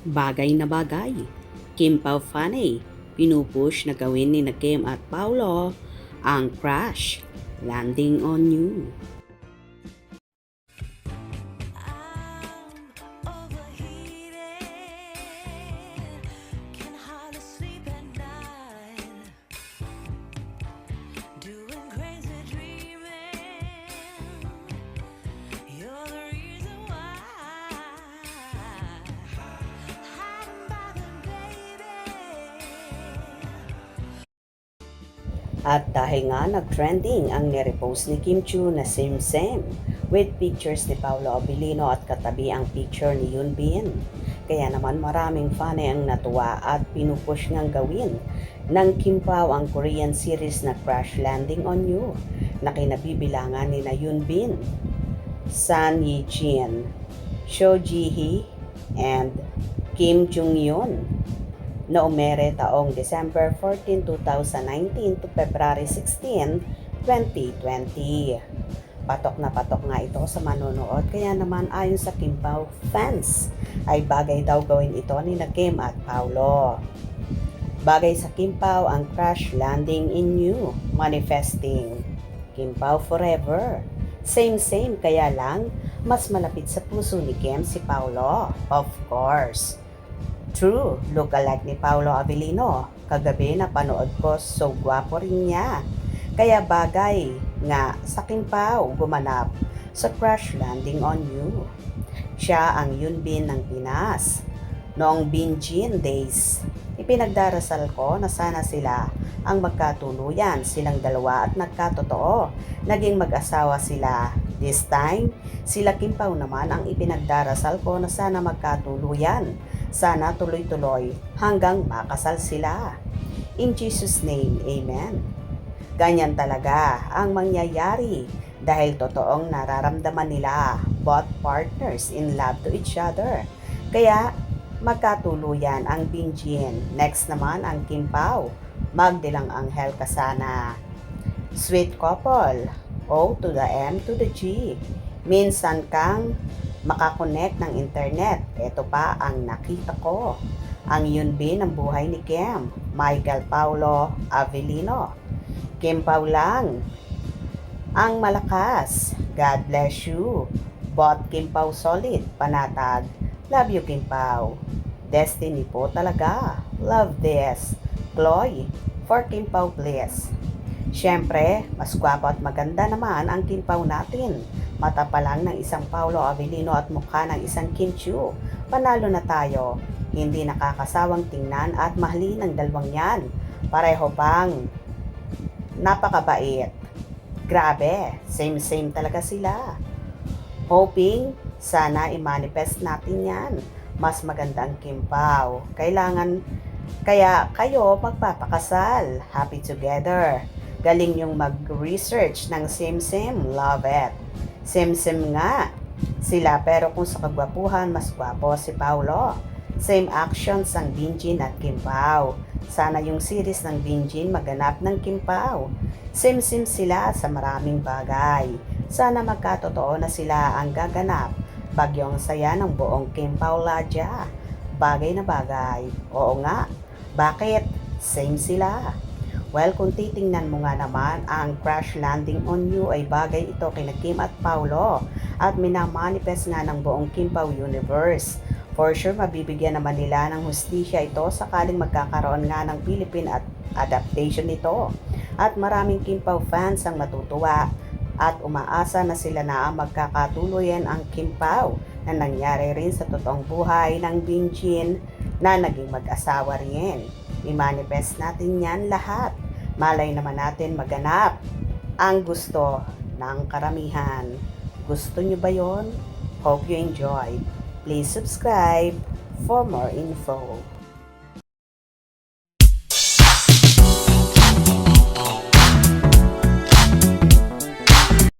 Bagay na bagay. Kim Pao Fanny, pinupush na gawin ni na Kim at Paulo ang Crash Landing on You. At dahil nga nag-trending ang nirepost ni Kim Chiu na same with pictures ni Paolo Abilino at katabi ang picture ni Yoon Bin. Kaya naman maraming fan ang natuwa at pinupush ngang gawin ng Kim Pao ang Korean series na Crash Landing on You na kinabibilangan ni na Yoon Bin, San Ye Jin, Cho Ji Hee, and Kim Jung Yeon na umere taong December 14, 2019 to February 16, 2020. Patok na patok nga ito sa manonood, kaya naman ayon sa Kim Pao fans ay bagay daw gawin ito ni na Kim at Paulo. Bagay sa Kim Pao ang Crash Landing in You, manifesting Kim Pao forever. Same kaya lang mas malapit sa puso ni Kim si Paulo, of course. True, look-alike ni Paolo Abilino. Kagabi napanood ko, so gwapo rin niya. Kaya bagay nga sa Kim Pao gumanap sa Crash Landing on You. Siya ang Yoon Bin ng Pinas. Noong Binjin days, ipinagdarasal ko na sana sila ang magkatuluyan, silang dalawa at nagkatotoo. Naging mag-asawa sila. This time, sila Kim Pao naman ang ipinagdarasal ko na sana magkatuluyan. Sana tuloy-tuloy hanggang makasal sila. In Jesus' name, Amen. Ganyan talaga ang mangyayari dahil totoong nararamdaman nila, both partners in love to each other. Kaya magkatuluyan ang Binjin. Next naman ang Kim Pao, Magdilang Anghel Kasana. Sweet couple, O to the M to the G. Minsan kang makakonect ng internet. Ito pa ang nakita ko. Ang Yoon Bin ng buhay ni Kim, Michael Paulo Abilino. Kim Pao lang ang malakas. God bless you. Both Kim Pao solid, panatag. Love you, Kim Pao. Destiny po talaga. Love this. Chloe, for Kim Pao please. Siyempre, mas gwapo at maganda naman ang Kim Pao natin. Mata pa lang ng isang Paolo Abilino at mukha ng isang Kim Chiu. Panalo na tayo. Hindi nakakasawang tingnan at mahalin ng dalawang yan. Pareho pang napakabait. Grabe, same talaga sila. Hoping, sana i-manifest natin yan. Mas maganda ang Kim Pao. Kaya kayo magpapakasal. Happy together. Galing yung mag-research ng same, love it. Same nga sila, pero kung sa kagwapuhan, mas gwapo si Paulo. Same actions ang Binjin at Kim Pao. Sana yung series ng Binjin maganap ng Kim Pao. Same sila sa maraming bagay. Sana magkatotoo na sila ang gaganap. Bagyong saya ng buong Kim Pao Ladya. Bagay na bagay. Oo nga. Bakit? Same sila. Well, kung titingnan mo nga naman, ang Crash Landing on You ay bagay ito kina Kim at Paulo at minamanifest nga ng buong Kim Pao universe. For sure, mabibigyan naman nila ng hustisya ito sakaling magkakaroon nga ng Philippine at adaptation nito. At maraming Kim Pao fans ang matutuwa at umaasa na sila na ang magkakatuluyan ang Kim Pao na nangyari rin sa totoong buhay ng Binjin na naging mag-asawa rin. I-manifest natin yan lahat. Malay naman natin maganap ang gusto ng karamihan. Gusto nyo ba yon? Hope you enjoyed. Please subscribe for more info.